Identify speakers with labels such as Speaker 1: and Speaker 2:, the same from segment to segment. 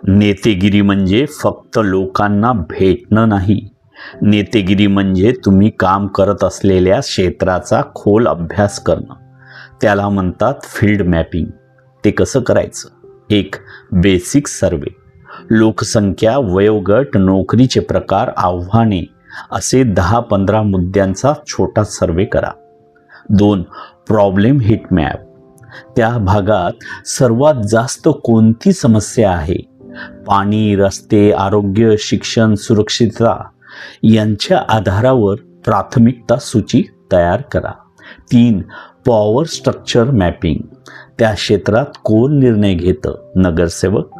Speaker 1: नेतेगिरी म्हणजे फक्त लोकांना भेटणं नाही. नेतेगिरी म्हणजे तुम्ही काम करत असलेल्या क्षेत्राचा खोल अभ्यास करणं. त्याला म्हणतात फील्ड मॅपिंग. ते कसं करायचं? एक, बेसिक सर्वे. लोकसंख्या, वयोगट, नोकरीचे प्रकार, आव्हाने असे 10-15 मुद्द्यांचा छोटा सर्वे करा. 2, प्रॉब्लेम हिट मॅप. त्या भागात सर्वात जास्त कोणती समस्या आहे? पाणी, रस्ते, आरोग्य, शिक्षण, सुरक्षितता यांच्या आधारावर प्राथमिकता सूची तयार करा. 3, पॉवर स्ट्रक्चर मॅपिंग. त्या क्षेत्रात कोण निर्णय घेतं? नगरसेवक,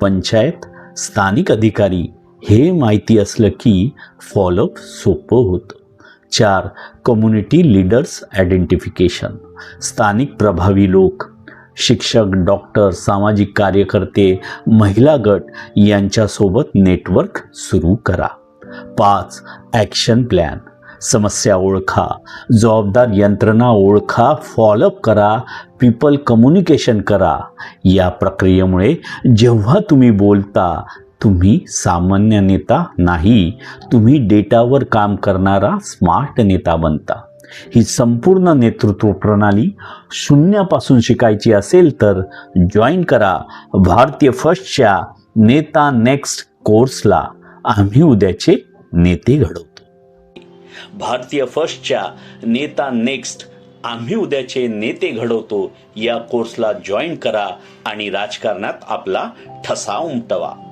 Speaker 1: पंचायत, स्थानिक अधिकारी. हे माहिती असलं की फॉलोअप सोपं होतं. 4, कम्युनिटी लीडर्स आयडेंटिफिकेशन. स्थानिक प्रभावी लोक, शिक्षक, डॉक्टर, सामाजिक कार्यकर्ते, महिला गट यांच्यासोबत नेटवर्क सुरू करा. 5, ॲक्शन प्लॅन. समस्या ओळखा, जबाबदार यंत्रणा ओळखा, फॉलोअप करा, पीपल कम्युनिकेशन करा. या प्रक्रियेमुळे जेव्हा तुम्ही बोलता, तुम्ही सामान्य नेता नाही, तुम्ही डेटावर काम करणारा स्मार्ट नेता बनता. ही संपूर्ण नेतृत्व प्रणाली शून्यापासून शिकायची असेल तर जॉईन करा भारतीय फर्स्टच्या नेता नेक्स्ट कोर्सला. आम्ही उद्याचे नेते घडवतो. भारतीय फर्स्टच्या नेता नेक्स्ट आम्ही उद्याचे नेते घडवतो या कोर्सला जॉईन करा आणि राजकारणात आपला ठसा उमटवा.